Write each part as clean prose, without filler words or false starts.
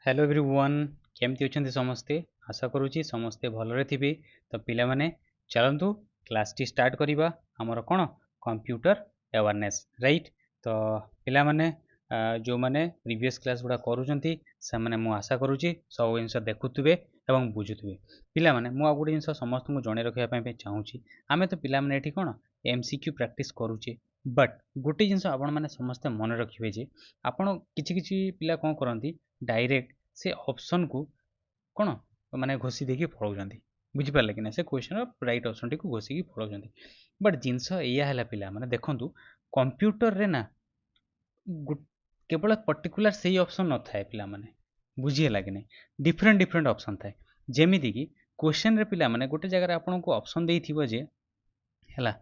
Hello everyone केमती अच्छे समस्ते आशा करुँची समस्ते भलरे थिबे। तो पिला माने चलतु क्लास टी स्टार्ट करवा आमर कौन कंप्यूटर अवेयरनेस राइट। तो पिला माने जो माने प्रीवियस क्लास गुड़ा करूँगी से माने मु आशा करुँची सब जिनस देखुवे एवं बुझुवे। पिला माने मु आ गोटे जिनस समस्त को जणे रखापी चाहूँगी आमे तो पिला माने एठी कौन एमसीक्यू प्रैक्टिस करूचे बट गोटे जिनस आपण मैंने समस्ते मन रखिए जे आपण किछि किछि पिला कौन करती डायरेक्ट से ऑप्शन को कौन माने घोषी देकी पलाउछंती बुझिपारे कि ना से क्वेश्चन राइट ऑप्शन टी को घोषिकी पलाउछंती। बट जिनस एया है पिला माने देखंतु कंप्यूटर रे ना केवल पर्टिकुलर से ऑप्शन न थाए पिला माने बुझीला कि नहीं डिफरेंट डिफरेंट ऑप्शन थाए जेमिति कि क्वेश्चन रे पिला माने गोटे जगह आपन को ऑप्शन देइथिबो जे हला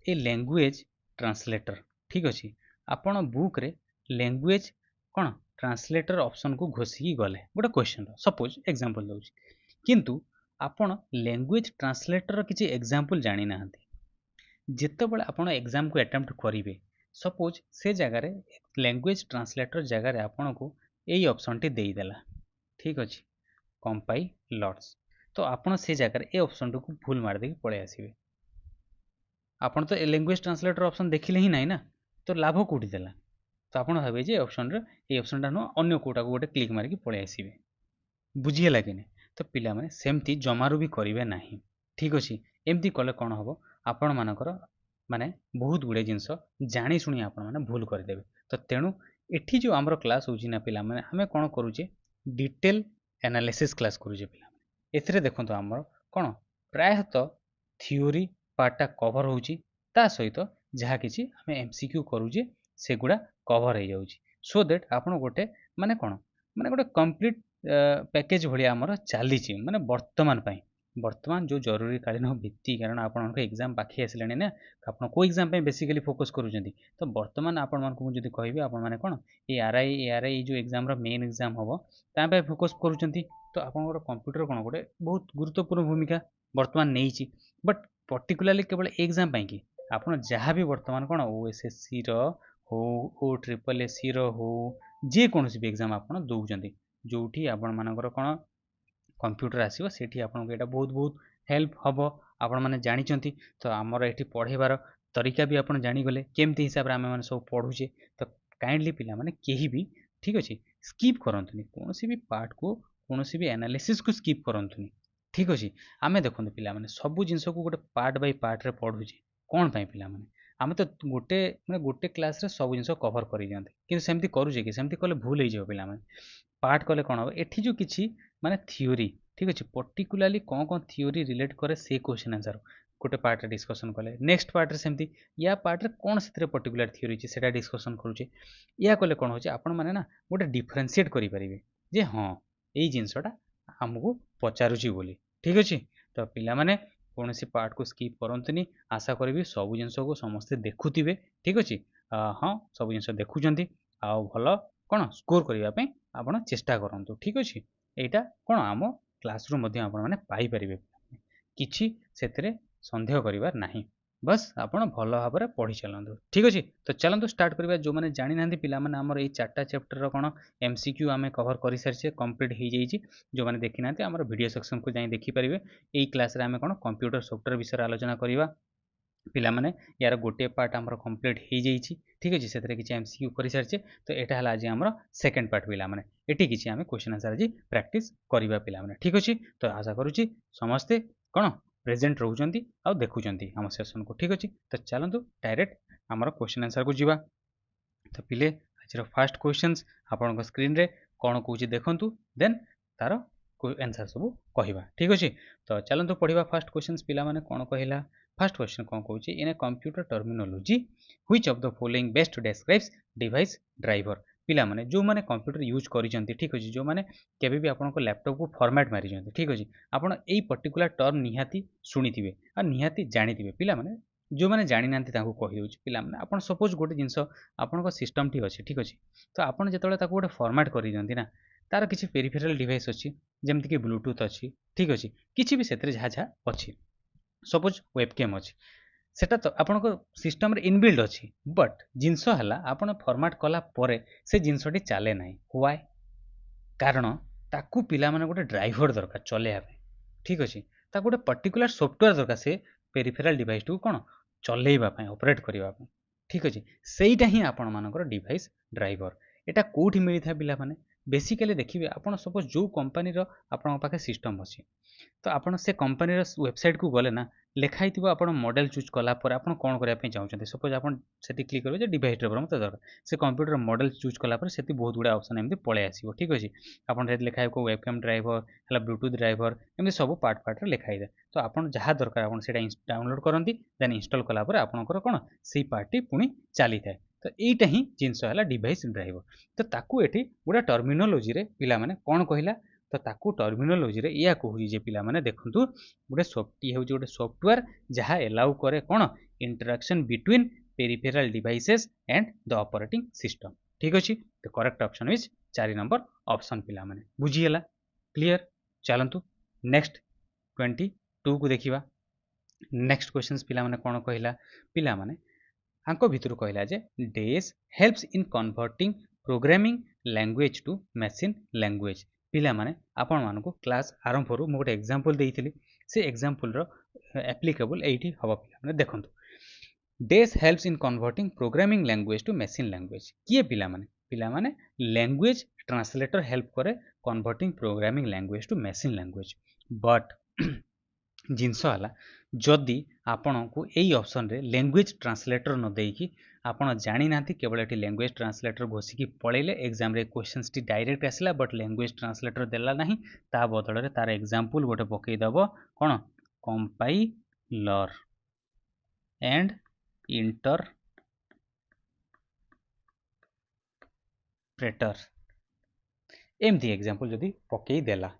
ए लैंग्वेज ट्रांसलेटर ठीक अच्छे आपण बुक रे लैंग्वेज कौन ट्रांसलेटर ऑप्शन को घोषिकी गले गोटे क्वेश्चन सपोज एग्जांपल दउची किंतु आपण लैंग्वेज ट्रांसलेटर किसी एग्जांपल जानी नाहंती जेतेबेले आपण एग्जाम को अटेम्प्ट करिवे सपोज से जगार लैंग्वेज ट्रांसलेटर जगार आपण को यही ऑप्शन टी देई देला ठीक अच्छे कंपाइलर्स तो आपण से जगार ए ऑप्शन को भूल मार देके पळे आसीबे आपण तो लैंग्वेज ट्रांसलेटर ऑप्शन देखिले ही नहीं ना तो लाभ कौटी देला तो आप भावे जे ऑप्शन ये ऑप्शन टा नुह अन्य कोटा को गोटे क्लिक मारिकी पळे आसीबे बुझीगला कि नहीं। तो पिला माने सेमती जमारू भी करिवे नाही ठीक अच्छे एमती कले कौन हम आपण मानकर माने बहुत गुड़े जिनस जानी शुणी आपण माने भूल करदेवे। तो तेणु एठी जो आमर क्लास होची ना पिला माने हमें कौन करूचे डिटेल एनालिसिस क्लास करूचे पिला माने एथिरे देखंतो आमर कौन प्रायतः थ्योरी पार्टा कवर होची ता सहित जहाँ किसी आम एमसीक्यू करूचे सेगुड़ा कवर हो जाऊँगी सो दैट आपण गोटे माने कौन माने गोटे कंप्लीट पैकेज भाया आमर चली माने वर्तमान जो जरूरी कालीन भित्ति कारण आप एग्जाम पाखी आसला ना आप एग्जाम बेसिकली फोकस करूँ तो वर्तमान आपण मानक मुझे कहि आपण मैंने कौन ये आरआई जो एग्जाम मेन एग्जाम हम ताप फोकस करूँ तो आप कंप्यूटर कौन गोटे बहुत गुरुत्वपूर्ण भूमिका वर्तमान नहीं बट पर्टिकुलाली केवल एग्जाम कि आप जहाँ भी वर्तमान कौन ओएसएससी हो ओ ट्रिपल एससी हो जेकोसी भी एग्जाम आप दौरान जो आपण मानकर कौन कंप्यूटर आसो से आपको बहुत बहुत हेल्प हम आपण मैंने जानते। तो आमर ये पढ़ेबार तरीका भी आप जानीगले केमती हिसाब से आम सब पढ़ुचे तो काइंडली पिला माने कहीं भी ठीक अच्छे स्कीप करंतुनी कौन भी पार्ट को कौन भी एनालिसिस को स्कीप करंतुनी ठीक अच्छे आम देखते पिला माने सब जिनस को गोटे पार्ट बाय पार्ट रे पढ़ुचे कौन पाई पिला माने आम तो गोटे मैंने गोटे क्लास रे सब जिनस कवर कर दिखते कि सेमती करुचे कि सेमती कले भूल हो पिला माने पार्ट कले कौन हम एठी जो किसी माने थ्योरी ठीक अच्छे पर्टिकुलाली कौन कौन थ्योरी रिलेट करे से क्वेश्चन आंसर गोटे पार्ट डिस्कसन कले नेक्स्ट पार्ट सेमती या पार्ट कौन से पर्टिकुलर थ्योरी से डिस्कसन करुचे या कले कौन हो आपण मैंने ना गोटे डिफरेनसीएट करेंगे जे हाँ यही जिनसटा आमको पचारुची बोली ठीक अच्छे। तो पिला माने कौन सी पार्ट को स्कीप करंतुनी आशा करी सब जिनस को समस्ते देखुवे ठीक अच्छे हाँ सब जिन देखुं आ भल कौन स्कोर करने आप चेष्टा करूँ ठीक अच्छे यहाँ कौन आम क्लासरूम पाइपर किसी से सन्देह करार ना बस आप भल भाव में पढ़ी चलते ठीक अच्छे। तो चलते स्टार्ट करवा जो मैंने जानी ना पिला आमर ये 4टा चैप्टर कौन एमसीक्यू आम कवर कर सारी कंप्लीट हो जाइए जो मैंने देखी ना आम वीडियो सेक्शन को जाई देखिपारे यही क्लास आम कौन कंप्यूटर सॉफ्टवेयर विषय आलोचना करवा पिला माने यार गोटे पार्ट आमर कंप्लीट हो जाइए ठीक अच्छे से किसी एमसीक्यू कर सारी तो यहाँ है आज आम सेकेंड पार्ट पिला माने एटी किसी आम क्वेश्चन आंसर आज प्रैक्टिस करवा पिला माने ठीक अच्छे। तो आशा करुँची समस्ते कौन प्रेजेंट रोचंती आ देखुंती आम सेशन को ठीक अच्छे। तो चलतु डायरेक्ट आमर क्वेश्चन आंसर को जीवा। तो पिले आज फास्ट क्वेश्चन आपण स्क्रीन रे कौन कौच देखु देन तार आंसर सब कहवा ठीक अच्छे। तो चलतु पढ़ा फास्ट क्वेश्चन पिला माने कौन कहला फर्स्ट क्वेश्चन कौन कौच in a computer terminology which of the following best describes device driver पिला माने जो माने कंप्यूटर यूज करिसेंती ठीक अच्छे जो माने केबे भी आपन को लैपटॉप को फॉर्मेट मारी जंती ठीक अच्छे आपन एई पर्टिकुलर टर्म निहाती सुनिथिबे आ निहाती जानिथिबे पिला माने जो मैंने जानी ना कही दूसरी पिला माने आपन सपोज गोटे जिनस आपन सिस्टम टी अच्छे ठीक अच्छे तो आपन जो गोटे फॉर्मेट कर दियंती ना तार किसी पेरिफेराल डिवाइस अच्छी जमती कि ब्लूटूथ अच्छी ठीक अच्छे किसी भी से जहाँ जहाँ अच्छी सपोज वेबकैम अच्छी सेटा तो आपण सिस्टम रे इनबिल्ड अच्छी बट जिनस है आपन फॉर्मेट कला परे से जिनसटी चले ना व्हाई କାରଣ ତାକୁ ପିଲାମାନେ ଗୋଟେ ଡ୍ରାଇଭର ଦରକାର ଚଲେଇବା ପାଇଁ, ଠିକ୍ ଅଛି। ତାକୁ ଗୋଟେ ପର୍ଟିକୁଲାର ସଫ୍ଟୱେୟାର ଦରକାର ସେ ପେରିଫେରାଲ ଡିଭାଇସଟିକୁ କ'ଣ ଚଲେଇବା ପାଇଁ, ଅପରେଟ୍ କରିବା ପାଇଁ, ଠିକ୍ ଅଛି। ସେଇଟା ହିଁ ଆପଣମାନଙ୍କର ଡିଭାଇସ୍ ଡ୍ରାଇଭର। ଏଇଟା କେଉଁଠି ମିଳିଥାଏ ପିଲାମାନେ? ବେସିକାଲି ଦେଖିବେ ଆପଣ ସପୋଜ ଯେଉଁ କମ୍ପାନୀର ଆପଣଙ୍କ ପାଖେ ସିଷ୍ଟମ୍ ଅଛି, ତ ଆପଣ ସେ କମ୍ପାନୀର ୱେବସାଇଟ୍କୁ ଗଲେ ନା ଲେଖା ହେଇଥିବ ଆପଣ ମଡ଼େଲ୍ ଚୁଜ୍ କଲା ପରେ ଆପଣ କ'ଣ କରିବା ପାଇଁ ଚାହୁଁଛନ୍ତି। ସପୋଜ ଆପଣ ସେଠି କ୍ଲିକ୍ କରିବେ ଯେ ଡିଭାଇସ୍ ଡ୍ରାଇଭର ମୋତେ ଦରକାର, ସେ କମ୍ପ୍ୟୁଟର ମଡ଼େଲ୍ ଚୁଜ୍ କଲା ପରେ ସେଠି ବହୁତ ଗୁଡ଼ା ଅପସନ୍ ଏମିତି ପଳେଇ ଆସିବ, ଠିକ୍ ଅଛି। ଆପଣ ସେଠି ଲେଖା ହେଇଥିବ ୱେବକ୍ୟାମ୍ ଡ୍ରାଇଭର ହେଲା, ବ୍ଲୁଟୁଥ୍ ଡ୍ରାଇଭର, ଏମିତି ସବୁ ପାର୍ଟରେ ଲେଖା ହେଇଥାଏ। ତ ଆପଣ ଯାହା ଦରକାର ଆପଣ ସେଇଟା ଡାଉନଲୋଡ଼ କରନ୍ତି, ଦେନ୍ ଇନଷ୍ଟଲ୍ କଲା ପରେ ଆପଣଙ୍କର କ'ଣ ସେଇ ପାର୍ଟଟି ପୁଣି ଚାଲିଥାଏ। ତ ଏଇଟା ହିଁ ଜିନିଷ ହେଲା ଡିଭାଇସ୍ ଡ୍ରାଇଭର। ତ ତାକୁ ଏଠି ଗୋଟେ ଟର୍ମିନୋଲୋଜିରେ ପିଲାମାନେ କ'ଣ କହିଲା, ତ ତାକୁ ଟର୍ମିନୋଲୋଜିରେ ଏଇଆ କହୁଛି ଯେ ପିଲାମାନେ ଦେଖନ୍ତୁ ଗୋଟେ ଇଏ ହେଉଛି ଗୋଟେ ସଫ୍ଟୱେୟାର ଯାହା ଏଲାଉ କରେ କ'ଣ interaction between peripheral devices and the operating system, ଠିକ୍ ଅଛି। The correct option is 4 number option ପିଲାମାନେ, ବୁଝିହେଲା, କ୍ଲିୟର। ଚାଲନ୍ତୁ ନେକ୍ସଟ 22କୁ ଦେଖିବା। ନେକ୍ସଟ କ୍ୱେଶ୍ଚନ୍ସ ପିଲାମାନେ କ'ଣ କହିଲା, ପିଲାମାନେ ଆଙ୍କ ଭିତରୁ କହିଲା ଯେ does helps in converting programming language to machine language. ପିଲାମାନେ ଆପଣମାନଙ୍କୁ କ୍ଲାସ୍ ଆରମ୍ଭରୁ ମୁଁ ଗୋଟେ ଏକ୍ଜାମ୍ପଲ୍ ଦେଇଥିଲି, ସେ ଏକ୍ଜାମ୍ପଲ୍ର ଆପ୍ଲିକେବୁଲ୍ ଏଇଠି ହେବ ପିଲାମାନେ। ଦେଖନ୍ତୁ does helps in converting programming language to machine language. କିଏ ପିଲାମାନେ? ପିଲାମାନେ ଲାଙ୍ଗୁଏଜ ଟ୍ରାନ୍ସଲେଟର ହେଲ୍ପ କରେ converting programming language to machine language. But ଜିନିଷ ହେଲା ଯଦି ଆପଣଙ୍କୁ ଏଇ ଅପସନ୍ରେ ଲାଙ୍ଗୁଏଜ ଟ୍ରାନ୍ସଲେଟର ନ ଦେଇକି ଆପଣ ଜାଣିନାହାନ୍ତି, କେବଳ ଏଠି ଲାଙ୍ଗୁଏଜ ଟ୍ରାନ୍ସଲେଟର ଘୋଷିକି ପଳେଇଲେ, ଏକ୍ଜାମରେ କ୍ୱେଶ୍ଚନ୍ସଟି ଡାଇରେକ୍ଟ ଆସିଲା ବଟ୍ ଲାଙ୍ଗୁଏଜ ଟ୍ରାନ୍ସଲେଟର ଦେଲା ନାହିଁ, ତା ବଦଳରେ ତାର ଏକ୍ଜାମ୍ପଲ୍ ଗୋଟେ ପକେଇଦେବ କ'ଣ କମ୍ପାଇଲର ଆଣ୍ଡ ଇଣ୍ଟରପ୍ରେଟର, ଏମିତି ଏକ୍ଜାମ୍ପଲ୍ ଯଦି ପକେଇ ଦେଲା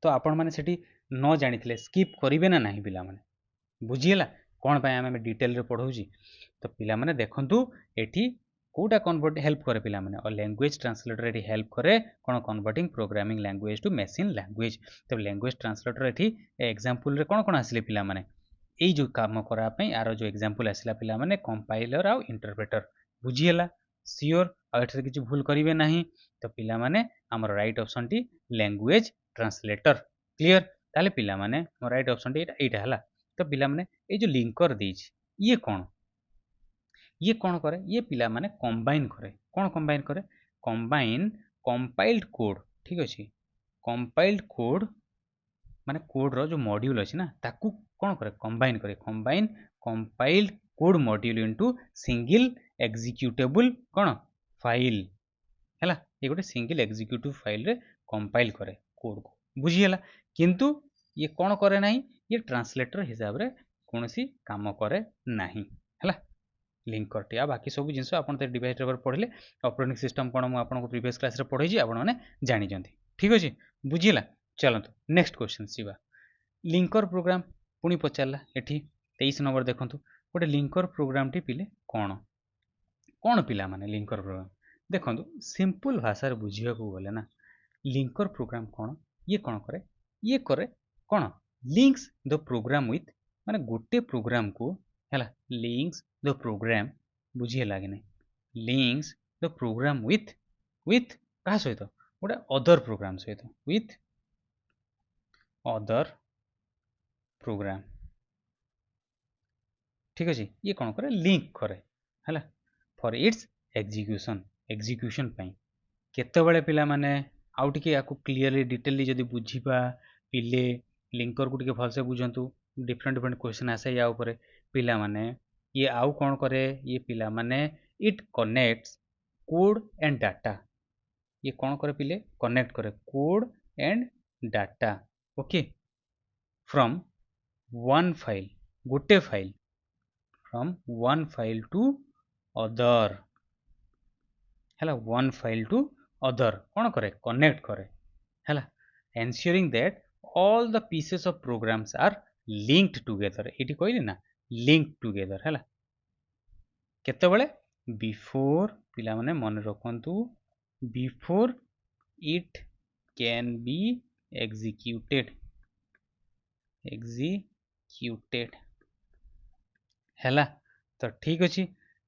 ତ ଆପଣମାନେ ସେଠି ନ ଜାଣିଥିଲେ ସ୍କିପ୍ କରିବେ ନା ନାହିଁ ପିଲାମାନେ, ବୁଝିହେଲା କ'ଣ ପାଇଁ ଆମେ ଡିଟେଲରେ ପଢ଼ଉଛି। ତ ପିଲାମାନେ ଦେଖନ୍ତୁ ଏଠି କେଉଁଟା ହେଲ୍ପ କରେ ପିଲାମାନେ, ଲାଙ୍ଗୁଏଜ ଟ୍ରାନ୍ସଲେଟର ଏଠି ହେଲ୍ପ କରେ କ'ଣ converting programming language to machine language. ତ ଲାଙ୍ଗୁଏଜ ଟ୍ରାନ୍ସଲେଟର ଏଠି ଏକ୍ଜାମ୍ପଲ୍ରେ କ'ଣ କ'ଣ ଆସିଲେ ପିଲାମାନେ, ଏଇ ଯେଉଁ କାମ କରିବା ପାଇଁ ଆର ଯେଉଁ ଏକ୍ଜାମ୍ପଲ୍ ଆସିଲା ପିଲାମାନେ କମ୍ପାଇଲର ଆଉ ଇଣ୍ଟରପ୍ରେଟର, ବୁଝିହେଲା ସିଓର, ଆଉ ଏଠାରେ କିଛି ଭୁଲ କରିବେ ନାହିଁ। ତ ପିଲାମାନେ ଆମର ରାଇଟ୍ ଅପସନ୍ଟି ଲାଙ୍ଗୁଏଜ ଟ୍ରାନ୍ସଲେଟର, କ୍ଲିୟର। ତାହେଲେ ପିଲାମାନେ ମୋ ରାଇଟ୍ ଅପସନ୍ଟି ଏଇଟା ହେଲା। ତ ପିଲାମାନେ ଏଇ ଯେଉଁ ଲିଙ୍କର ଦେଇଛି ଇଏ କ'ଣ କରେ, ଇଏ ପିଲାମାନେ କମ୍ବାଇନ୍ କରେ। କ'ଣ କମ୍ବାଇନ୍ କରେ? କମ୍ପାଇଲ୍ଡ କୋଡ୍, ଠିକ୍ ଅଛି। କମ୍ପାଇଲ୍ଡ କୋଡ୍ ମାନେ କୋଡ୍ର ଯେଉଁ ମଡ୍ୟୁଲ୍ ଅଛି ନା ତାକୁ କ'ଣ କରେ, କମ୍ବାଇନ୍ କରେ। କମ୍ପାଇଲ୍ଡ କୋଡ୍ ମଡ୍ୟୁଲ୍ ଇଣ୍ଟୁ ସିଙ୍ଗିଲ୍ ଏକ୍ଜିକ୍ୟୁଟେବୁଲ୍ କ'ଣ ଫାଇଲ୍ ହେଲା, ଏ ଗୋଟେ ସିଙ୍ଗିଲ୍ ଏକ୍ଜିକ୍ୟୁଟିଭ୍ ଫାଇଲ୍ରେ କମ୍ପାଇଲ୍ କରେ କୋଡ୍କୁ, ବୁଝିହେଲା। କିନ୍ତୁ ଇଏ କ'ଣ କରେ ନାହିଁ, ଇଏ ଟ୍ରାନ୍ସଲେଟର ହିସାବରେ କୌଣସି କାମ କରେ ନାହିଁ ହେଲା ଲିଙ୍କରଟି। ଆଉ ବାକି ସବୁ ଜିନିଷ ଆପଣ ତ ଡିଭାଇସ୍ ଡ୍ରାଇଭର ପଢ଼ିଲେ, ଅପରେଟିଂ ସିଷ୍ଟମ୍ କ'ଣ ମୁଁ ଆପଣଙ୍କୁ ପ୍ରିଭିୟସ୍ କ୍ଲାସ୍ରେ ପଢ଼େଇଛି, ଆପଣମାନେ ଜାଣିଛନ୍ତି, ଠିକ୍ ଅଛି, ବୁଝିହେଲା। ଚାଲନ୍ତୁ ନେକ୍ସଟ କ୍ୱେଶ୍ଚନ୍ ଯିବା। ଲିଙ୍କର ପ୍ରୋଗ୍ରାମ ପୁଣି ପଚାରିଲା ଏଠି 23 ନମ୍ବର ଦେଖନ୍ତୁ, ଗୋଟେ ଲିଙ୍କର ପ୍ରୋଗ୍ରାମଟି ପିଲେ କ'ଣ ପିଲାମାନେ ଲିଙ୍କର ପ୍ରୋଗ୍ରାମ ଦେଖନ୍ତୁ, ସିମ୍ପଲ ଭାଷାରେ ବୁଝିବାକୁ ଗଲେ ନା ଲିଙ୍କର ପ୍ରୋଗ୍ରାମ କ'ଣ, ଇଏ କ'ଣ କରେ, ଇଏ କରେ କ'ଣ ଲିଙ୍କ୍ସ ଦ ପ୍ରୋଗ୍ରାମ ୱିଥ୍, ମାନେ ଗୋଟେ ପ୍ରୋଗ୍ରାମକୁ ହେଲା ଲିଙ୍କ୍ସ ଦ ପ୍ରୋଗ୍ରାମ, ବୁଝିହେଲା କି ନାହିଁ, ଲିଙ୍କ୍ସ ଦ ପ୍ରୋଗ୍ରାମ ୱିଥ୍ କାହା ସହିତ, ଗୋଟେ ଅଦର ପ୍ରୋଗ୍ରାମ ସହିତ, ୱିଥ୍ ଅଦର ପ୍ରୋଗ୍ରାମ, ଠିକ୍ ଅଛି। ଇଏ କ'ଣ କରେ, ଲିଙ୍କ କରେ ହେଲା ଫର୍ ଇଟ୍ସ ଏକ୍ଜିକ୍ୟୁସନ୍ ପାଇଁ। କେତେବେଳେ ପିଲାମାନେ ଆଉ ଟିକେ ୟାକୁ କ୍ଲିୟରଲି ଡିଟେଲଲି ଯଦି ବୁଝିବା ପିଲେ ଲିଙ୍କରକୁ ଟିକେ ଭଲସେ ବୁଝନ୍ତୁ, ଡିଫରେଣ୍ଟ କ୍ୱେଶ୍ଚନ୍ ଆସେ ୟା ଉପରେ ପିଲାମାନେ। ଇଏ ଆଉ କ'ଣ କରେ, ଇଏ ପିଲାମାନେ ଇଟ୍ କନେକ୍ଟସ୍ କୋଡ୍ ଆଣ୍ଡ ଡାଟା, ଇଏ କ'ଣ କରେ ପିଲେ, କନେକ୍ଟ କରେ code and data, okay, from one file, ଗୋଟେ file, from one file to other ହେଲା, one file to other କ'ଣ କରେ, କନେକ୍ଟ କରେ ହେଲା, ensuring that all the pieces of programs are linked together। ଏଠି କହିଲି ନା linked together ହେଲା, କେତେବେଳେ, before, ପିଲାମାନେ ମନେ ରଖନ୍ତୁ, before it can be executed ହେଲା। ତ ଠିକ୍ ଅଛି,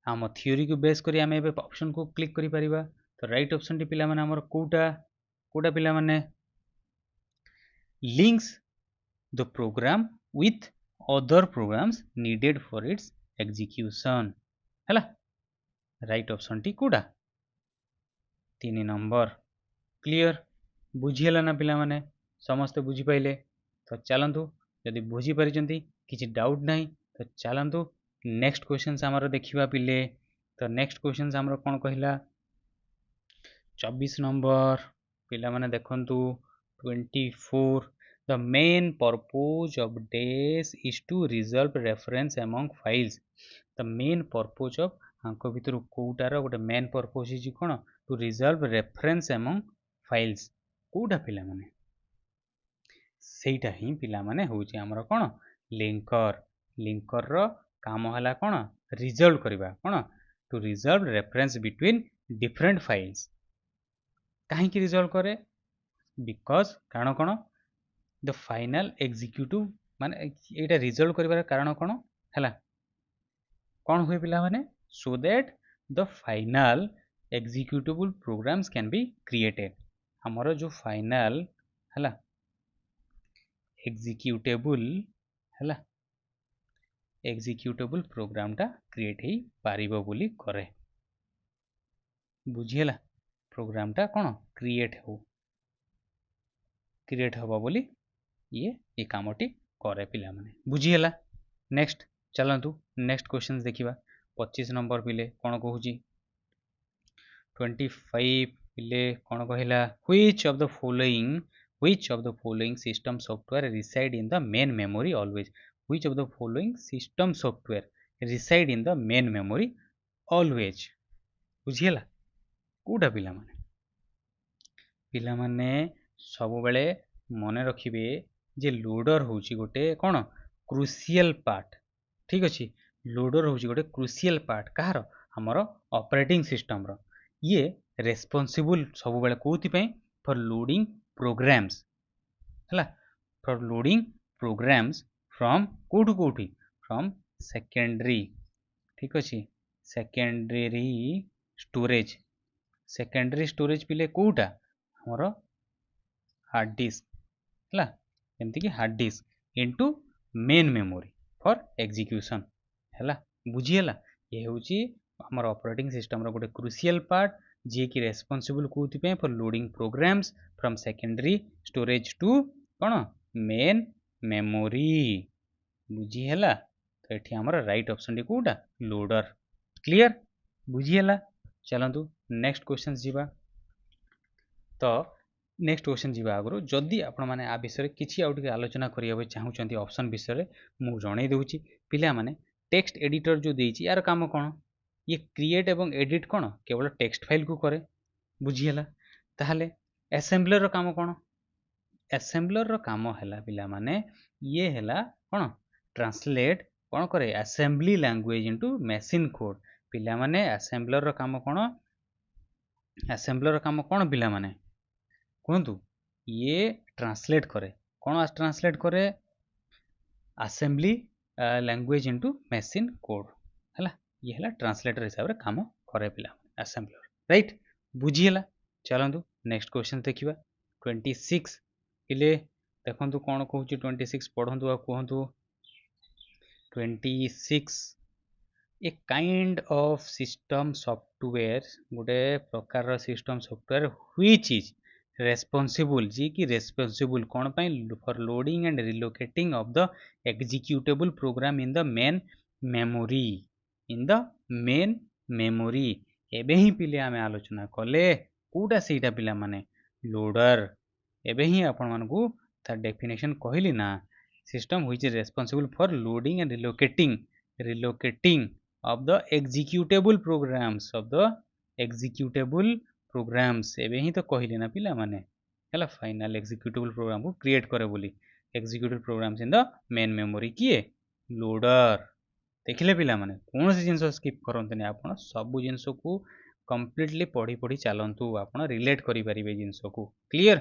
ଆମ ଥିଓରିକୁ ବେସ୍ କରି ଆମେ ଏବେ ଅପସନ୍କୁ କ୍ଲିକ୍ କରିପାରିବା। ତ ରାଇଟ୍ ଅପସନ୍ଟି ପିଲାମାନେ ଆମର କେଉଁଟା, कोटा पिला माने links the program with other programs needed for its execution हैला राइट ऑप्शन टी कोटा 3 नंबर क्लियर बुझीला ना पिला माने समस्त बुझी पाइले तो चलंतु यदि बुझी परिचंती किछि डाउट नाही तो चलंतु नेक्स्ट क्वेश्चन हमर देखिबा पिले तो नेक्स्ट क्वेश्चन हमर कोन कहिला 24 नंबर पिला माने देखंतु 24 the main purpose of dash is to resolve reference among files the main purpose of आंको भितर कोटार गोटे मेन पर्पस इज कोन to resolve reference among files कोटा पिला माने सेटा ही पिला माने होची हमर कोन लिंकर रो काम हला कोन रिजॉल्व करबा कोन to resolve reference between different files काहे की रिजॉल्व करे बिकॉज कारण कोन द फाइनल एग्जीक्यूटिव माने एटा रिजॉल्व करबार कारण कोन हला कोन होय पिला माने so that the final executable programs can be created हमरो जो फाइनल हला एक्जीक्यूटेबल प्रोग्राम टा क्रिएट ही पारिबो बोली करे बुझियला प्रोग्राम टा कोन क्रिएट हबो बोली ये कामटी करे पिला माने बुझियला नेक्स्ट चलंतु नेक्स्ट क्वेश्चंस देखिबा 25 नंबर पिले कोन कहूची 25 पिले कोन कहिला which of the following system software reside in the main memory always which of the following system software reside in the main memory always बुझियला कोडा पिला माने सब बेले मने रखिबे जे लोडर होची गोटे कोन क्रुशियल पार्ट ठीक अछि लोडर होची गोटे क्रुशियल पार्ट कहार हमर ऑपरेटिंग सिस्टम रो ये रेस्पोंसिबल सब बेले कोथि पई फॉर लोडिंग प्रोग्राम्स हला फॉर लोडिंग प्रोग्राम्स फ्रॉम कोठी फ्रॉम सेकेंडरी ठीक अछि सेकेंडरी स्टोरेज पिले कोटा हमर हार्ड डिस्क हला एमति कि hard disk into main memory for execution हला बुझियला ये होची हमर ऑपरेटिंग सिस्टम रो गोटे क्रुशियल पार्ट जे कि रेस्पोंसिबल कोथि पे for loading programs from secondary storage to कोन मेन मेमोरी बुझियला तो एठी हमर राइट ऑप्शन डी कोटा लोडर क्लियर बुझियला चलंतु नेक्स्ट क्वेश्चन जीवा तो नेक्स्ट क्वेश्चन जीवा आगरो जदि आपण माने आ विषय किछि आउट आलोचना करिया चाहूचंती ऑप्शन विषय मु जणै देउची पिला माने टेक्स्ट एडिटर जो देइची यार काम कोन ये क्रिएट एवं एडिट कोन केवल टेक्स्ट फाइल को करे बुझियला ताहले असेंबलर रो काम कोन असेंबलर रो काम हैला पिला माने ये हैला कोन ट्रांसलेट कोन करे assembly language into machine code पिला माने असेंबलर रो काम पिला माने कोंतु ये ट्रांसलेट करे कोन ट्रांसलेट करे assembly language into machine code हला ये हला ट्रांसलेटर हिसाब रे काम करे पिला असेंबलर राइट बुझियला चलंतु नेक्स्ट क्वेश्चन देखिबा 26 पिले देखंतु कोन कहूची 26 पढंतु आ कहंतु 26 a kind of system software गोटे प्रकार system software which is responsible जी की responsible कौन पाई for loading and relocating of the executable program in the main memory एबे ही पिले आमे आलोचना कले कोटा सेटा पिला माने लोडर एबे ही आपण मानकू तार डेफिनेशन कहली ना system which is responsible for loading and relocating of the executable programs एबे ही तो कहली ना पिला माने हला फाइनल एग्जीक्यूटेबल प्रोग्राम को क्रिएट करे बोली executable programs in the main memory किए लोडर देखिले पिला माने कौन सी जिंस स्किप करंतनी आपण सब जिंस को कंप्लीटली पढ़ी चलंतु आपण रिलेट करि परिबे जिंस को क्लियर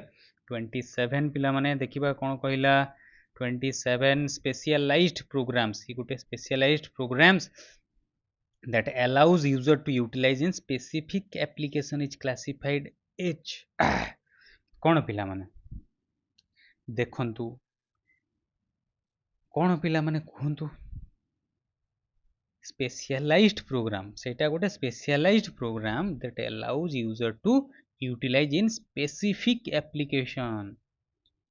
27 पिला माने देखिबा कोन कहला 27 स्पेशलाइज्ड प्रोग्राम्स ई गुटे specialised programs that allows user to utilize in specific application is classified as कौन पिला माने देखंतु कौन पिला माने कहंतु specialized program सेटा गोटे specialized program that allows user to utilize in specific application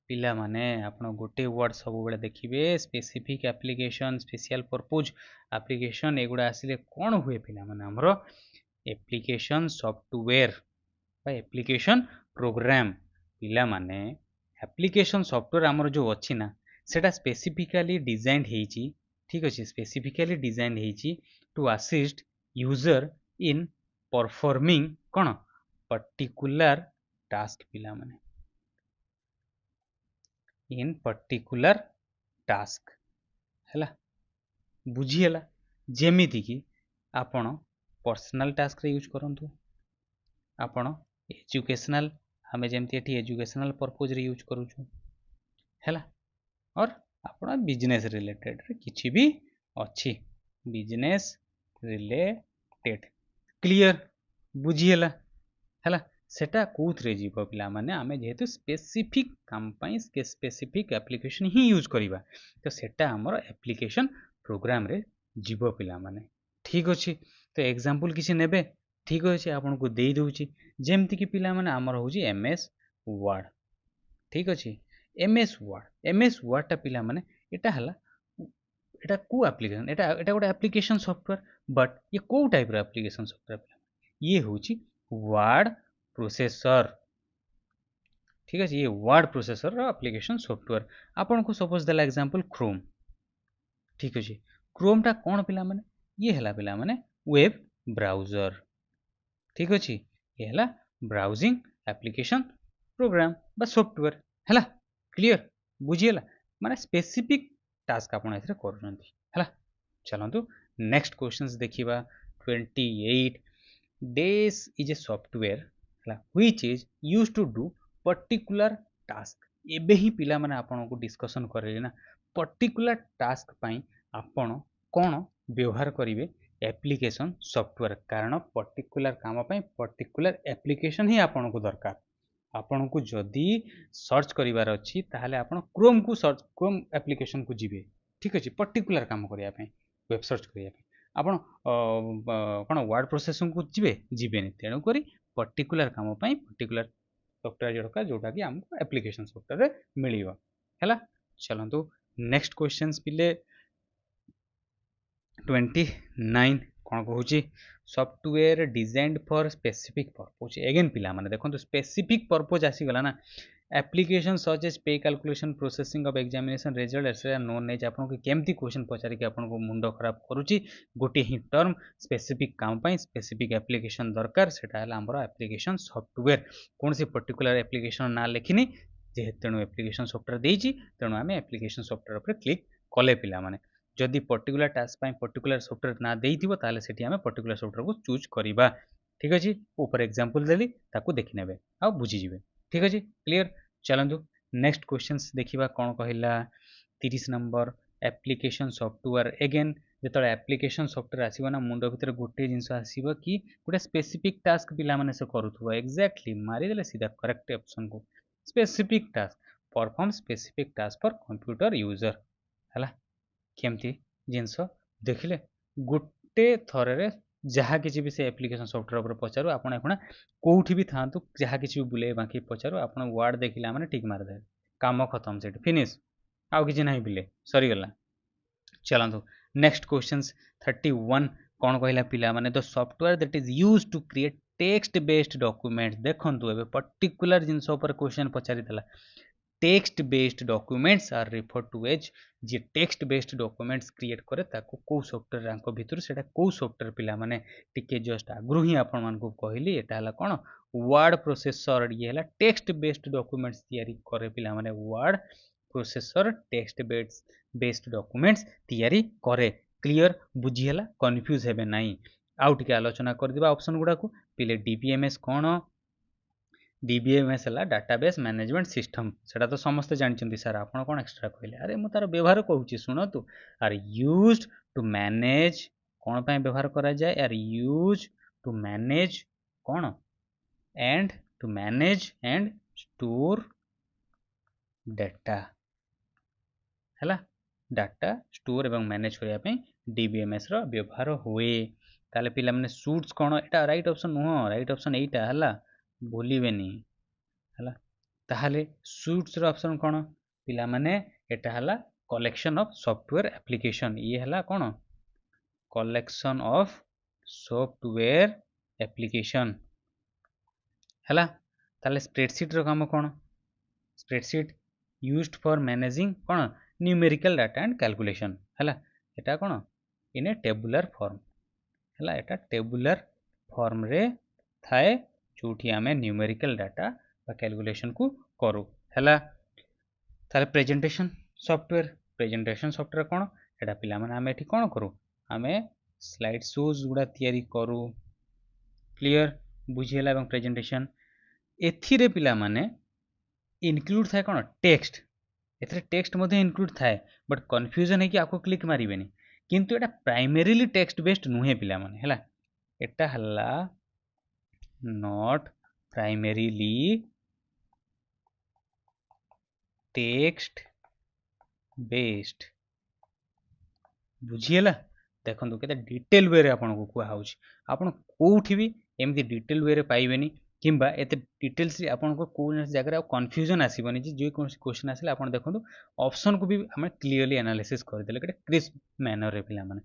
पिला माने आपण गोटे वर्ड सब बेले देखिबे specific application special purpose application एगुडा आसिले कोन हुए पिला माने हमरो एप्लीकेशन सॉफ्टवेयर बा एप्लीकेशन प्रोग्राम पिला माने एप्लीकेशन सॉफ्टवेयर हमर जो अछि ना सेटा स्पेसिफिकली डिजाइन हेची ठीक अछि स्पेसिफिकली डिजाइन हेची to assist user in performing कोन पर्टिकुलर टास्क पिला माने इन पर्टिकुलर टास्क हैला बुझीला जेमिति कि आपण पर्सनल टास्क रे यूज करंतु आपण एजुकेशनल हमें जेमती एठी एजुकेशनल पर्पज रे यूज करूछु हैला और आपण बिजनेस रिलेटेड रे किछि भी अछि बिजनेस रिलेटेड क्लियर बुझीला हैला सेटा कोथरे जीव पिला माने आमे जेहेतु स्पेसिफिक काम पई स्पेसिफिक एप्लीकेशन ही यूज करिबा तो सेटा हमर एप्लीकेशन प्रोग्राम रे जीव पिला माने ठीक अछि तो एग्जांपल किछि नेबे ठीक अछि आपन को देई दउची जेमति कि पिला माने हमर होची एमएस वर्ड ठीक अछि एमएस वर्ड ता पिला माने एटा हला एटा को एप्लीकेशन एटा गोटे एप्लीकेशन सॉफ्टवेयर बट ये को टाइप रो एप्लीकेशन सॉफ्टवेयर ये होची वर्ड प्रोसेसर ठीक है ये वर्ड प्रोसेसर एप्लीकेशन सॉफ्टवेयर आपन को सपोज देला एग्जांपल क्रोम ठीक है क्रोम टा कौन पिला माने ये हला पिला माने वेब ब्राउजर ठीक अछि ये हला ब्राउजिंग एप्लीकेशन प्रोग्राम बा सॉफ्टवेयर हला क्लियर बुझियला माने स्पेसिफिक टास्क आपन एथरे करजंती हला चलंतु नेक्स्ट क्वेश्चंस देखिबा 28 this is a software which is used to do particular task एबे ही पिला माने आपन को डिस्कशन करले ना पर्टिकुलर टास्क पई आपन कोन व्यवहार करिवे एप्लीकेशन सॉफ्टवेयर कारण पर्टिकुलर काम पई पर्टिकुलर एप्लीकेशन ही आपन को दरकार आपन को जदी सर्च करिवार अछि ताहाले आपन क्रोम एप्लीकेशन को जिवे ठीक अछि पर्टिकुलर काम करिया पई वेब सर्च करिया पई आपन कोन वर्ड प्रोसेसिंग को जिवे जिवेनी तेणु करी पर्टिकुलर काम पई पर्टिकुलर सॉफ्टवेयर जोडका जोटा कि हमको एप्लीकेशन सॉफ्टवेयर रे मिलिबो हैला चलंतु नेक्स्ट क्वेश्चंस पिले 29 कौन कहूँ software designed for specific purpose again पिला माने देखो स्पेसिफिक पर्पज आसीगला ना application such as pay calculation processing of examination result etcetera known as आपन को केमती क्वेश्चन पचारि कि आपन को मुंडो खराब करूची गोटे ही टर्म स्पेसिफिक काम पई स्पेसिफिक एप्लीकेशन दरकार सेटा हला हमरो एप्लीकेशन सॉफ्टवेयर कोन से पर्टिकुलर एप्लीकेशन ना लेखिनी जे तेणु एप्लीकेशन सॉफ्टवेयर देइची तेणु आमे एप्लीकेशन सॉफ्टवेयर ऊपर क्लिक कले पिला माने जदि पर्टिकुलर टास्क पई पर्टिकुलर सॉफ्टवेयर ना देइथिबो ताले सेठी आमे पर्टिकुलर सॉफ्टवेयर को चूज करिबा ठीक अछि ऊपर एग्जांपल देली ताको देखि नेबे आ बुझी जिवे ठीक अछि क्लियर चलंतु नेक्स्ट क्वेश्चंस देखिबा कोन कहिला 30 नंबर एप्लीकेशन सॉफ्टवेयर अगेन जेतले एप्लीकेशन सॉफ्टवेयर आसीबो ना मुंडो भितर गोटे जिंस आसीबो कि गोटे स्पेसिफिक टास्क पिला माने से करूथबो एक्जेक्टली मारि देले सीधा करेक्ट ऑप्शन को specific task perform specific task for computer user हला केमती जिनस देखिले गोटे थरे जहाँ किसी भी से एप्लीकेशन सॉफ्टवेयर ऊपर पचारू आपण एखुना कोउठी भी थांतु जहाँ किसी भी बुले बाकी पचारू आपण वर्ड देखिला माने ठीक मार दे काम खत्म सेट फिनिश आउ किछि नाही बिले सरी गला चलंतु नेक्स्ट क्वेश्चंस 31 कोन कहला पिला माने the software that is used to create text based document देखंतु एबे पर्टिकुलर जिंस ऊपर क्वेश्चन पचारि देला text based documents are refer to as जे टेक्स्ट बेस्ड डॉक्यूमेंट्स क्रिएट करे ताको को सॉफ्टवेयर रांको भितर सेटा को सॉफ्टवेयर पिला माने टिके जस्ट आग्रु ही आपण मान को कहली एटा हला कोन वर्ड प्रोसेसर ये हला टेक्स्ट बेस्ड डॉक्यूमेंट्स तयारी करे पिला माने word processor text based documents तयारी करे क्लियर बुझी हला कंफ्यूज हेबे नाही आउ टिके आलोचना कर दिबा ऑप्शन गुडा को पिले डीबीएमएस कोन डीबीएमएस है डाटाबेस मैनेजमेंट सिस्टम सेटा तो समस्त जानते सर आप कौन एक्सट्रा कहले अरे मु तार व्यवहार कहूँ शुणु आर यूज्ड टू मैनेज कौन पे व्यवहार करा जाए आर यूज टू मैनेज कौन and to manage and store data है डाटा स्टोर एवं मैनेज करने डीबीएमएस रो व्यवहार हुए ताले पिला माने सूट्स कौन एटा राइट ऑप्शन नुह राइट ऑप्शन एटा हला भूलिबेनी हला ताहले सूट्स रो ऑप्शन कौन पिला माने एटा हला कलेक्शन ऑफ सॉफ्टवेयर एप्लीकेशन ये हला कौन कलेक्शन ऑफ सॉफ्टवेयर एप्लीकेशन हला ताले स्प्रेडशीट रो काम कौन स्प्रेडशीट यूज्ड फॉर मैनेजिंग कौन न्यूमेरिकल डाटा एंड कैलकुलेशन है एटा कौन इन ए टेबुलर फॉर्म है एटा टेबुलर फॉर्म रे थाए जोठी आमे न्यूमेरिकल डाटा बा कैलकुलेशन को करू है ताले प्रेजेंटेशन सॉफ्टवेयर कौन एटा पिला माने आमे एठी कौन करू आमे स्लाइड शोज गुडा तयारी करू क्लियर बुझियला एवं प्रेजेंटेशन एथिरे पिला माने इनक्लूड थाए कौन टेक्स्ट एथरे टेक्स्ट मध्य इनक्लूड थाए बट कन्फ्यूजन है कि आपको क्लिक मारिबेनी किंतु एटा प्राइमरीली टेक्स्ट बेस्ड नुहे पिला माने हैला एटा हल्ला नॉट प्राइमरीली टेक्स्ट बेस्ड बुझियला देखंतु केते डिटेल वे रे आपन को कुआ हाउछ आपन कोठी भी एमती डिटेल वे रे पाइबेनी किंबा एते डिटेल्स रे आपन को कोन जगह कंफ्यूजन आसीबनी जे कोन क्वेश्चन आसिले आपन देखंतु ऑप्शन को भी हम क्लियरली एनालिसिस कर देले केते क्रिस्प मैनर रे पिला माने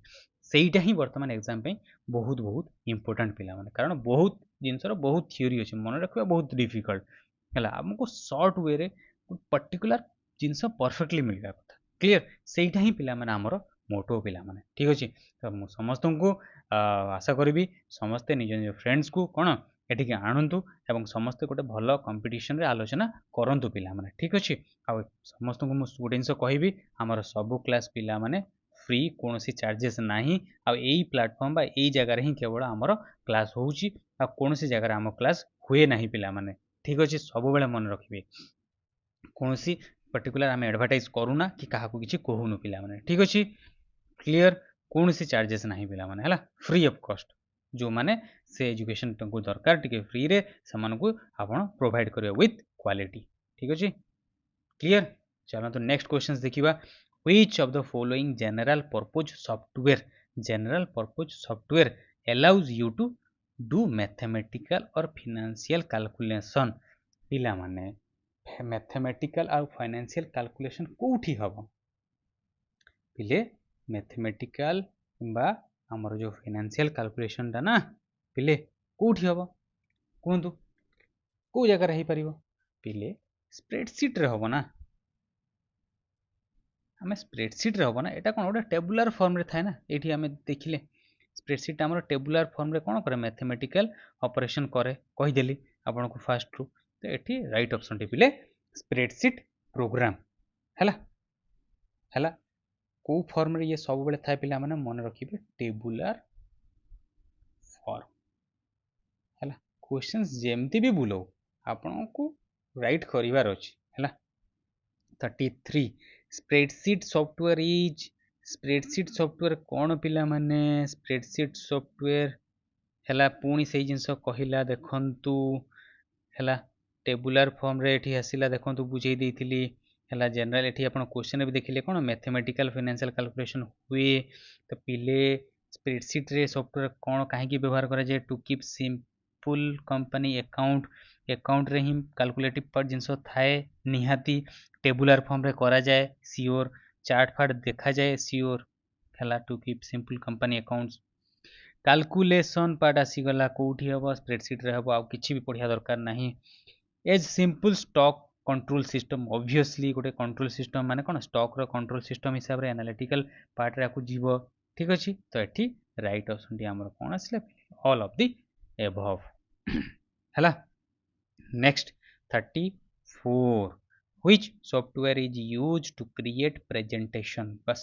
सेईटा ही वर्तमान एग्जाम पे बहुत बहुत इंपोर्टेंट पिला माने कारण बहुत जिंसर बहुत थ्योरी अछि मन रखबा बहुत डिफिकल्ट हला हमको शॉर्ट वे रे पर्टिकुलर जिंस परफेक्टली मिलबा कथा क्लियर सेईटा ही पिला माने हमर मोटो पिला माने ठीक अछि तो मु समस्त को आशा करी समस्ते निज निज फ्रेंड्स को कौन एटिके आणतु एवं समस्ते गोटे भल कंपटीशन रे आलोचना करंतु पिला माने ठीक अछि आ समस्त को मु स्टूडेंट्स कहबी हमर सब क्लास पिला माने फ्री कोनोसी चार्जेस नाही आ एई प्लेटफॉर्म बा एई जगह रे ही केवल हमर क्लास होउची आ कोनोसी जगह रे हम क्लास हुए नाही पिला माने ठीक अछि सब बेले मन रखिबे कोनोसी पर्टिकुलर आम एडवर्टाइज करूना कि कहा किसी कहूनु पिला माने ठीक अछि क्लियर कौन सी चार्जेस नहीं पिला माने हला फ्री ऑफ कॉस्ट जो माने से एजुकेशन को दरकार टिके फ्री रे समान को आपण प्रोवाइड करियो विथ क्वालिटी ठीक अछि क्लियर चलो तो नेक्स्ट क्वेश्चंस देखिबा which of the following general purpose software allows you to do mathematical और फाइनेंशियल कैलकुलेशन पिला माने मैथमेटिकल और फाइनेंशियल कैलकुलेशन कोठी हबो पिले मैथमेटिकल किंबा हमर जो फाइनेंशियल कैलकुलेशन टा ना पिले कोठी हबो कोंतु को जगह रही परिबो पिले स्प्रेडशीट रे हबो ना हमें स्प्रेडशीट रे हबो ना एटा कोन ओटा टेबुलर फॉर्म रे थाए ना एठी हमें देखिले स्प्रेडशीट हमर टेबुलर फॉर्म रे कोन करे मैथमेटिकल ऑपरेशन करे कहि देली आपन को फास्ट रू तो एठी राइट ऑप्शन टी पिले स्प्रेडशीट प्रोग्राम हला हला को फॉर्म रे ये सब बेले थाए पिला माने मन रखिबे टेबुलर फॉर्म हला क्वेश्चंस जेमती भी बुलो आपन को राइट करिवार अछि हला 33 स्प्रेडशीट सॉफ्टवेयर कौन पिला माने स्प्रेडशीट सॉफ्टवेयर हला पुणी से जिनस कहिला देखंतु हला टेबुलर फॉर्म रे एठी आसिला देखंतु बुझेई देइथिली हला जनरल एठी आपण क्वेश्चन भी देखिले कोन मैथमेटिकल फाइनेंशियल कैलकुलेशन हुए तो पिले स्प्रेडशीट रे सॉफ्टवेयर कौन काहे की व्यवहार करा जाय to keep simple company account रे ही कैलकुलेटिव पार्ट जिनस थाए निहाती टेबुलर फॉर्म रे करा जाए सियोर चार्ट फार्ट देखा जाए सियोर हला to keep simple company accounts calculation part आसीगला कोठी हबो स्प्रेडशीट रे हबो आ किछि भी पढ़िया दरकार नाही as simple stock control system obviously गोटे कंट्रोल सिस्टम माने कोन स्टॉक रो कंट्रोल सिस्टम हिसाब रे एनालिटिकल पार्ट रे आकु जीवो ठीक अछि तो एठी राइट ऑप्शन टी हमर कोन आसले ऑल ऑफ द एबव हला next 34 which software is used to create presentation बस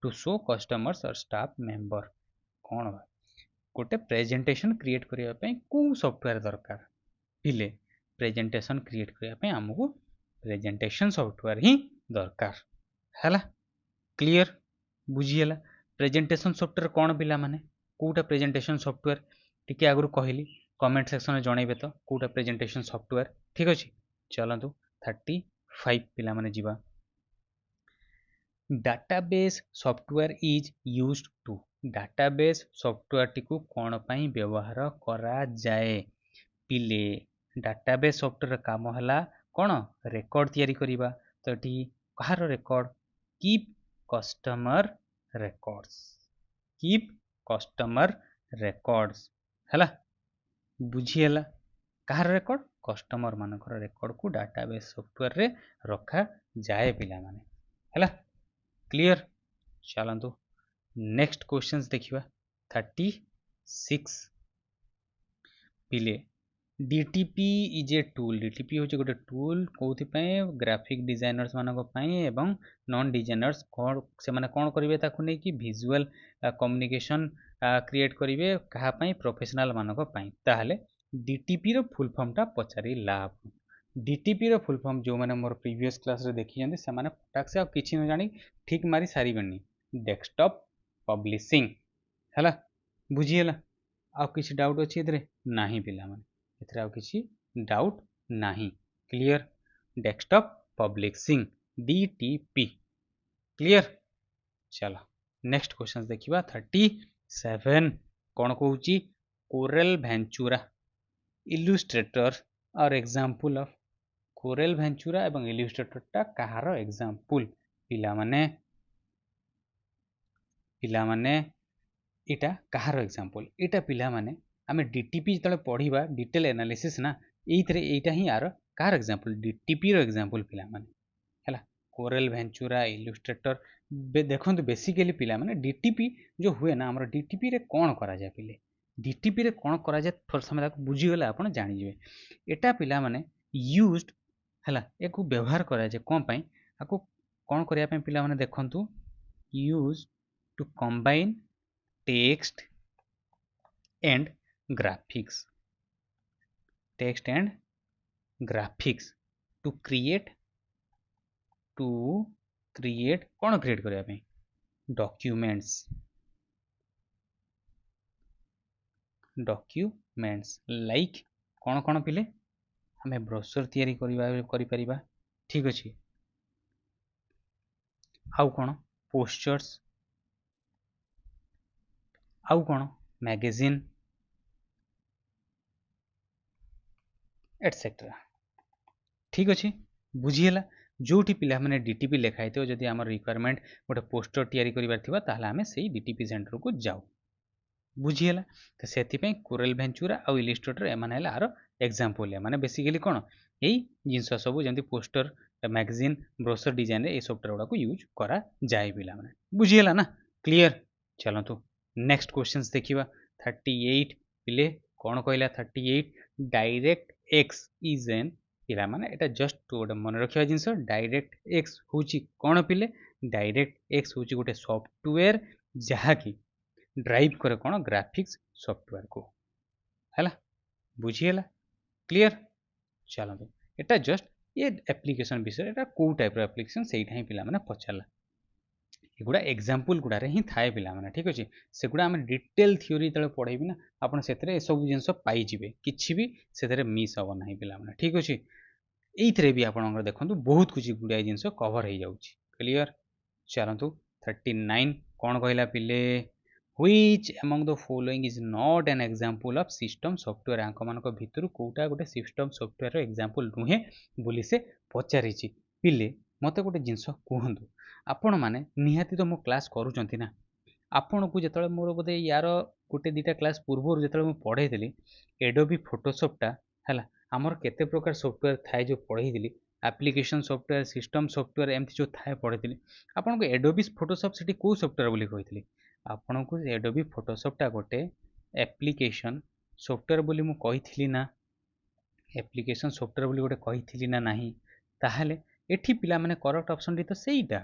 to show customers or staff member कौन बा गोटे प्रेजेंटेशन क्रिएट करिया पे को सॉफ्टवेयर दरकार पिले प्रेजेंटेशन क्रिएट करिया पे हमको प्रेजेंटेशन सॉफ्टवेयर ही दरकार हला क्लियर बुझियला प्रेजेंटेशन सॉफ्टवेयर कौन पिला माने कोटा प्रेजेंटेशन सॉफ्टवेयर टिके आगु कहली कमेंट सेक्शन में जनइबे तो कोटा प्रेजेंटेशन सॉफ्टवेयर ठीक अछि चलतु 35 पिला माने जीवा database software is used to database software टी को कोन पई व्यवहार करा जाए पिले डाटाबेस सॉफ्टवेयर काम हला कोन रेकॉर्ड तयारी करिबा तो एटी कहार record keep customer records keep customer records हला बुझीला कहार रेकॉर्ड कस्टमर मानकर रेकॉर्ड को डाटाबेस सॉफ्टवेयर रे रखा जाए पिला माने हला क्लियर चलतु नेक्स्ट क्वेश्चंस देखिबा 36 पिले DTP is a tool DTP होचे गोटे टूल कोथि पय ग्राफिक डिजाइनर्स मानको पय एवं नॉन डिजाइनर्स कोन से माने कोन करिवे ताकु नै कि विजुअल कम्युनिकेशन क्रिएट करिवे कहा पय प्रोफेशनल मानको पय ताहले DTP रो फुल फॉर्म टा पचारी लाभ DTP रो फुल फॉर्म जो माने मोर प्रीवियस क्लास रे देखि जंदे से माने फटाक से आ किछि न जानि ठीक मारी सारी बनी डेस्कटॉप पब्लिशिंग हला बुझियला आ किछि डाउट अछि इधरे नाही पिला माने एथरा आ किछि डाउट नाही clear desktop publishing DTP clear चलो नेक्स्ट क्वेश्चन देखिबा 37 कोन कहूची कोरेल वेंचुरा इल्युस्ट्रेटर और एग्जांपल ऑफ कोरेल वेंचुरा एवं इल्युस्ट्रेटर टा कहार एग्जांपल पिला माने इटा कहार एग्जांपल इटा पिला माने आमे DTP जतले पढिबा डिटेल एनालिसिस ना एइथरे एइटा ही आरो कहार एग्जांपल DTP रो एग्जांपल पिला माने हला कोरेल वेंचुरा इल्युस्ट्रेटर देखंतु बेसिकली पिला माने DTP जो हुए ना हमर DTP रे कोन करा जाय पिले DTP रे कोन करा जाय थोर समय तक बुझी गेला आपण जानि जेबे एटा पिला माने यूज्ड हला एको व्यवहार करा जाय कोन पई आको कोन करिया पई पिला माने देखंतु use to combine text and graphics text and graphics to create कौन क्रिएट करिया पे डॉक्यूमेंट्स लाइक कौन कौन पिले हमें ब्रोशर तैयारी करि परिबा ठीक अछि आउ कौन पोस्टर्स आउ कौन मैगजीन एटसेट्रा ठीक अच्छे बुझीला जोटी पिला माने DTP लिखाई थो जदि हमर रिक्वायरमेंट गोटे पोस्टर तैयारी करिवार थिबा ताहले हमें सेही DTP सेंटर को जाऊ बुझीला तो सेति पई कोरेल वेंचुरा आ इल्युस्ट्रेटर एमान हैला आरो एग्जांपल है माने बेसिकली कोन एई जिंस सब जेंति पोस्टर मैगजीन ब्रोशर डिजाइन रे ए सॉफ्टवेयर गुडा को यूज करा जाय पिला माने बुझीला ना क्लियर चलंतु नेक्स्ट क्वेश्चंस देखिबा 38 पिले कोन कहला 38 डायरेक्ट एक्स इज एन पिला माने एटा जस्ट गोटे मन रखिया जिंस डायरेक्ट एक्स होची कोन पिले डायरेक्ट एक्स होची गोटे सॉफ्टवेयर जहा की ड्राइव करे कौन ग्राफिक्स सॉफ्टवेयर को हैला बुझीला क्लियर चलो एटा जस्ट ये एप्लिकेशन विषय एटा को टाइप रो एप्लिकेशन सेटा ही पिला माने पछाला एगुडा एग्जांपल गुडा रे ही थाए पिला माने ठीक अछि सेगुडा हम डिटेल थ्योरी तळे पढाइबी ना आपण सेतरे ए सब जिंस पाई जिवे किछि भी सेतरे मिस होबो नाही पिला माने ठीक अछि एइथरे भी आपण देखंतु बहुत कुछ गुडा जिंस कवर हे जाउछि क्लियर चलंतु 39 कोन कहला पिले which among the following is not an example of system software आंक मानक भितरु कोटा गोटे सिस्टम सॉफ्टवेयर रो एग्जांपल नुहे बोली से पचारिछि पिले मते गोटे जिंस कहंतु आपण माने निहाती तो मो क्लास करूचंती ना आपण को जेतळे मोर बोधे यार गोटे दीटा क्लास पूर्व जेतळे मो पढैतली एडोबी फोटोशॉप टा हला हमर केते प्रकार सॉफ्टवेयर थाए जो पढैतली एप्लिकेशन सॉफ्टवेयर सिस्टम सॉफ्टवेयर एमती जो थाए पढैतली आपण को एडोबी फोटोशॉप सिटी को सॉफ्टवेयर बोली कहितली आपण को एडोबी फोटोशॉप टा गोटे एप्लिकेशन सॉफ्टवेयर बोली मु कहितली ना एप्लिकेशन सॉफ्टवेयर बोली गोटे कहितली ना नाही ताहाले एठी पिला माने करेक्ट ऑप्शन दी तो सेईटा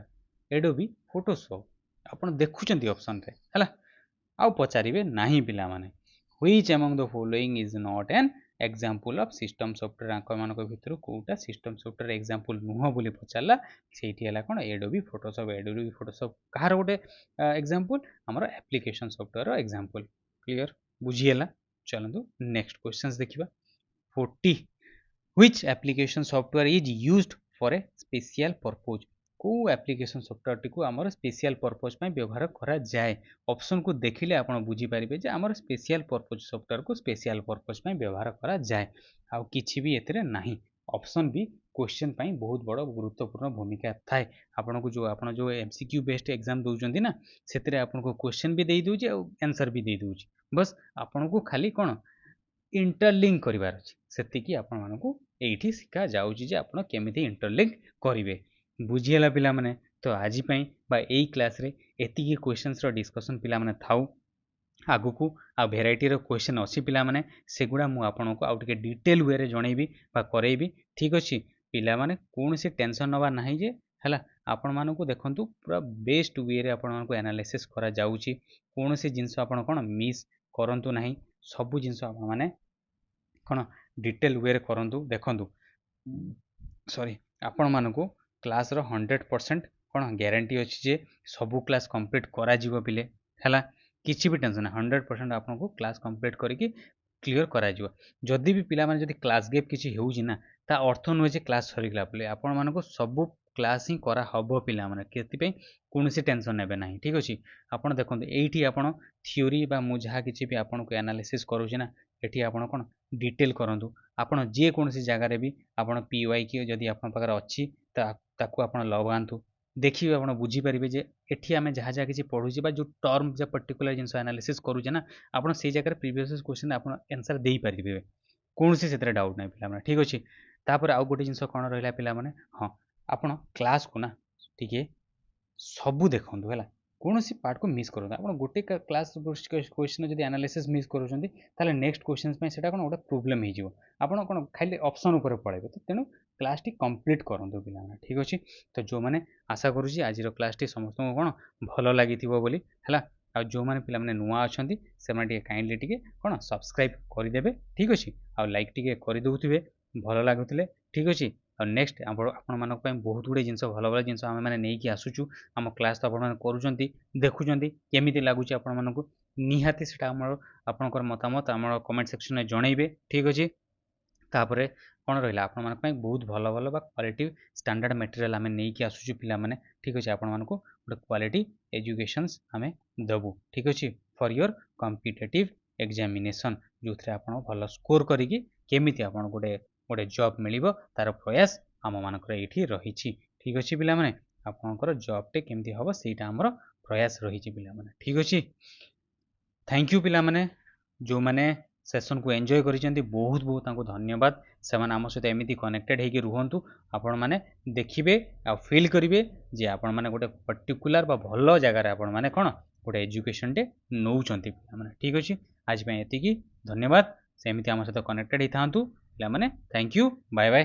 एडोबी फोटोशॉप आपण देखुचंती ऑप्शन रे हला आउ पचारिबे नाही पिला माने which among the following is not an example of system software आंक मानक भितर कोटा सिस्टम सॉफ्टवेयर एग्जांपल नुह बोली पचारला सेठी हला कोन एडोबी फोटोशॉप कहार गोटे एग्जांपल हमर एप्लिकेशन सॉफ्टवेयर रो एग्जांपल क्लियर बुझियला चलंतु नेक्स्ट क्वेश्चंस देखिबा 40 Which application software is used for a special purpose? କେଉଁ ଆପ୍ଲିକେସନ୍ ସଫ୍ଟୱେୟାରଟିକୁ ଆମର ସ୍ପେଶିଆଲ ପର୍ପଜ୍ ପାଇଁ ବ୍ୟବହାର କରାଯାଏ? ଅପସନ୍କୁ ଦେଖିଲେ ଆପଣ ବୁଝିପାରିବେ ଯେ ଆମର ସ୍ପେଶିଆଲ ପର୍ପଜ୍ ସଫ୍ଟୱେୟାରକୁ ସ୍ପେଶିଆଲ ପର୍ପଜ୍ ପାଇଁ ବ୍ୟବହାର କରାଯାଏ। ଆଉ କିଛି ବି ଏଥିରେ ନାହିଁ। ଅପସନ୍ ବି କ୍ୱେଶ୍ଚନ୍ ପାଇଁ ବହୁତ ବଡ଼ ଗୁରୁତ୍ୱପୂର୍ଣ୍ଣ ଭୂମିକା ଥାଏ। ଆପଣ ଯେଉଁ MCQ ବେସ୍ଡ ଏକ୍ଜାମ୍ ଦେଉଛନ୍ତି ନା, ସେଥିରେ ଆପଣଙ୍କୁ କ୍ୱେଶ୍ଚନ୍ ବି ଦେଇଦେଉଛି ଆଉ ଆନ୍ସର୍ ବି ଦେଇଦେଉଛି। ବସ୍ ଆପଣଙ୍କୁ ଖାଲି କ'ଣ ଇଣ୍ଟରଲିଙ୍କ କରିବାର ଅଛି, ସେତିକି ଆପଣମାନଙ୍କୁ ଏଇଠି ଶିଖାଯାଉଛି ଯେ ଆପଣ କେମିତି ଇଣ୍ଟରଲିଙ୍କ କରିବେ। ବୁଝିହେଲା ପିଲାମାନେ? ତ ଆଜି ପାଇଁ ବା ଏଇ କ୍ଲାସ୍ରେ ଏତିକି କ୍ୱେଶ୍ଚନ୍ସର ଡିସ୍କସନ୍ ପିଲାମାନେ ଥାଉ। ଆଗକୁ ଆଉ ଭେରାଇଟିର କ୍ୱେଶ୍ଚନ୍ ଅଛି ପିଲାମାନେ, ସେଗୁଡ଼ା ମୁଁ ଆପଣଙ୍କୁ ଆଉ ଟିକେ ଡିଟେଲ୍ ୱେରେ ଜଣେଇବି ବା କରେଇବି। ଠିକ୍ ଅଛି ପିଲାମାନେ, କୌଣସି ଟେନସନ୍ ନେବା ନାହିଁ ଯେ ହେଲା। ଆପଣମାନଙ୍କୁ ଦେଖନ୍ତୁ ପୁରା ବେଷ୍ଟ ୱେରେ ଆପଣମାନଙ୍କୁ ଆନାଲିସିସ୍ କରାଯାଉଛି। କୌଣସି ଜିନିଷ ଆପଣ କ'ଣ ମିସ୍ କରନ୍ତୁ ନାହିଁ। ସବୁ ଜିନିଷ ଆପଣମାନେ କ'ଣ ଡିଟେଲ୍ ୱେରେ କରନ୍ତୁ। ଦେଖନ୍ତୁ ଆପଣମାନଙ୍କୁ କ୍ଲାସ୍ର 100% କ'ଣ ଗ୍ୟାରେଣ୍ଟି ଅଛି ଯେ ସବୁ କ୍ଲାସ୍ କମ୍ପ୍ଲିଟ୍ କରାଯିବ ପିଲେ, ହେଲା। କିଛି ବି ଟେନସନ୍ ନାହିଁ, 100% ଆପଣଙ୍କୁ କ୍ଲାସ୍ କମ୍ପ୍ଲିଟ୍ କରିକି କ୍ଲିୟର କରାଯିବ। ଯଦି ବି ପିଲାମାନେ ଯଦି କ୍ଲାସ୍ ଗେପ୍ କିଛି ହେଉଛି ନା, ତା ଅର୍ଥ ନୁହେଁ ଯେ କ୍ଲାସ୍ ସରିଗଲା ବୋଲି। ଆପଣମାନଙ୍କୁ ସବୁ କ୍ଲାସ୍ ହିଁ କରାହେବ ପିଲାମାନେ, ସେଥିପାଇଁ କୌଣସି ଟେନସନ୍ ନେବେ ନାହିଁ। ଠିକ୍ ଅଛି। ଆପଣ ଦେଖନ୍ତୁ ଏଇଠି ଆପଣ ଥିଓରି ବା ମୁଁ ଯାହା କିଛି ବି ଆପଣଙ୍କୁ ଆନାଲିସିସ୍ କରୁଛି ନା, ଏଠି ଆପଣ କ'ଣ ଡିଟେଲ୍ କରନ୍ତୁ। ଆପଣ ଯେକୌଣସି ଜାଗାରେ ବି ଆପଣ PYQ ଯଦି ଆପଣଙ୍କ ପାଖରେ ଅଛି ତାକୁ ଆପଣ ଲଗାନ୍ତୁ। ଦେଖିବେ ଆପଣ ବୁଝିପାରିବେ ଯେ ଏଠି ଆମେ ଯାହା ଯାହା କିଛି ପଢ଼ୁଛେ ବା ଯେଉଁ ଟର୍ମ ଯେ ପର୍ଟିକୁଲାର ଜିନିଷ ଆନାଲିସିସ୍ କରୁଛେ ନା, ଆପଣ ସେଇ ଜାଗାରେ ପ୍ରିଭିୟସ୍ କ୍ୱେଶ୍ଚନ୍ ଆପଣ ଆନ୍ସର୍ ଦେଇପାରିବେ। କୌଣସି ସେଥିରେ ଡାଉଟ୍ ନାହିଁ ପିଲାମାନେ। ଠିକ୍ ଅଛି। ତାପରେ ଆଉ ଗୋଟେ ଜିନିଷ କ'ଣ ରହିଲା ପିଲାମାନେ, ହଁ ଆପଣ କ୍ଲାସ୍କୁ ନା ଟିକେ ସବୁ ଦେଖନ୍ତୁ, ହେଲା। କୌଣସି ପାର୍ଟକୁ ମିସ୍ କରନ୍ତୁ। ଆପଣ ଗୋଟେ କ୍ଲାସ୍ କ୍ୱେଶ୍ଚନ୍ ଯଦି ଆନାଲିସିସ୍ ମିସ୍ କରୁଛନ୍ତି, ତାହେଲେ ନେକ୍ସଟ କ୍ୱେଶ୍ଚନ୍ସ ପାଇଁ ସେଇଟା କ'ଣ ଗୋଟେ ପ୍ରୋବ୍ଲେମ୍ ହେଇଯିବ। ଆପଣ କ'ଣ ଖାଲି ଅପସନ୍ ଉପରେ ପଳାଇବେ। ତ ତେଣୁ କ୍ଲାସ୍ଟି କମ୍ପ୍ଲିଟ୍ କରନ୍ତୁ ପିଲାମାନେ। ଠିକ୍ ଅଛି। ତ ଯେଉଁମାନେ, ଆଶା କରୁଛି ଆଜିର କ୍ଲାସ୍ଟି ସମସ୍ତଙ୍କୁ କ'ଣ ଭଲ ଲାଗିଥିବ ବୋଲି, ହେଲା। ଆଉ ଯେଉଁମାନେ ପିଲାମାନେ ନୂଆ ଅଛନ୍ତି ସେମାନେ ଟିକେ କାଇଣ୍ଡଲି ଟିକେ କ'ଣ ସବସ୍କ୍ରାଇବ୍ କରିଦେବେ। ଠିକ୍ ଅଛି। ଆଉ ଲାଇକ୍ ଟିକେ କରିଦେଉଥିବେ ଭଲ ଲାଗୁଥିଲେ। ଠିକ୍ ଅଛି। ଆଉ ନେକ୍ସଟ ଆପଣମାନଙ୍କ ପାଇଁ ବହୁତ ଗୁଡ଼ିଏ ଜିନିଷ, ଭଲ ଭଲ ଜିନିଷ ଆମେମାନେ ନେଇକି ଆସୁଛୁ। ଆମ କ୍ଲାସ୍ ତ ଆପଣମାନେ କରୁଛନ୍ତି, ଦେଖୁଛନ୍ତି, କେମିତି ଲାଗୁଛି ଆପଣମାନଙ୍କୁ ନିହାତି ସେଟା ଆପଣଙ୍କର ମତାମତ ଆମର କମେଣ୍ଟ ସେକ୍ସନରେ ଜଣେଇବେ। ଠିକ୍ ଅଛି। ତାପରେ କ'ଣ ରହିଲା, ଆପଣମାନଙ୍କ ପାଇଁ ବହୁତ ଭଲ ଭଲ ବା କ୍ୱାଲିଟି ଷ୍ଟାଣ୍ଡାର୍ଡ଼ ମେଟେରିଆଲ୍ ଆମେ ନେଇକି ଆସୁଛୁ ପିଲାମାନେ। ଠିକ୍ ଅଛି। ଆପଣମାନଙ୍କୁ ଗୋଟେ କ୍ୱାଲିଟି ଏଜୁକେସନ୍ସ ଆମେ ଦେବୁ। ଠିକ୍ ଅଛି। ଫର୍ ୟୋର୍ କମ୍ପିଟେଟିଭ୍ ଏକ୍ଜାମିନେସନ୍, ଯେଉଁଥିରେ ଆପଣ ଭଲ ସ୍କୋର୍ କରିକି କେମିତି ଆପଣ ଗୋଟେ ଜବ୍ ମିଳିବ ତାର ପ୍ରୟାସ ଆମମାନଙ୍କର ଏଇଠି ରହିଛି। ଠିକ୍ ଅଛି ପିଲାମାନେ, ଆପଣଙ୍କର ଜବ୍ଟେ କେମିତି ହେବ ସେଇଟା ଆମର ପ୍ରୟାସ ରହିଛି ପିଲାମାନେ। ଠିକ୍ ଅଛି। ଥ୍ୟାଙ୍କ ୟୁ ପିଲାମାନେ। ଯେଉଁମାନେ ସେସନ୍କୁ ଏନ୍ଜୟ କରିଛନ୍ତି ବହୁତ ବହୁତ ତାଙ୍କୁ ଧନ୍ୟବାଦ। ସେମାନେ ଆମ ସହିତ ଏମିତି କନେକ୍ଟେଡ଼୍ ହେଇକି ରୁହନ୍ତୁ। ଆପଣମାନେ ଦେଖିବେ ଆଉ ଫିଲ୍ କରିବେ ଯେ ଆପଣମାନେ ଗୋଟେ ପର୍ଟିକୁଲାର ବା ଭଲ ଜାଗାରେ ଆପଣମାନେ କ'ଣ ଗୋଟେ ଏଜୁକେସନ୍ଟେ ନେଉଛନ୍ତି ପିଲାମାନେ। ଠିକ୍ ଅଛି। ଆଜି ପାଇଁ ଏତିକି, ଧନ୍ୟବାଦ। ସେମିତି ଆମ ସହିତ କନେକ୍ଟେଡ଼୍ ହେଇଥାନ୍ତୁ ପିଲାମାନେ। Thank you, bye bye.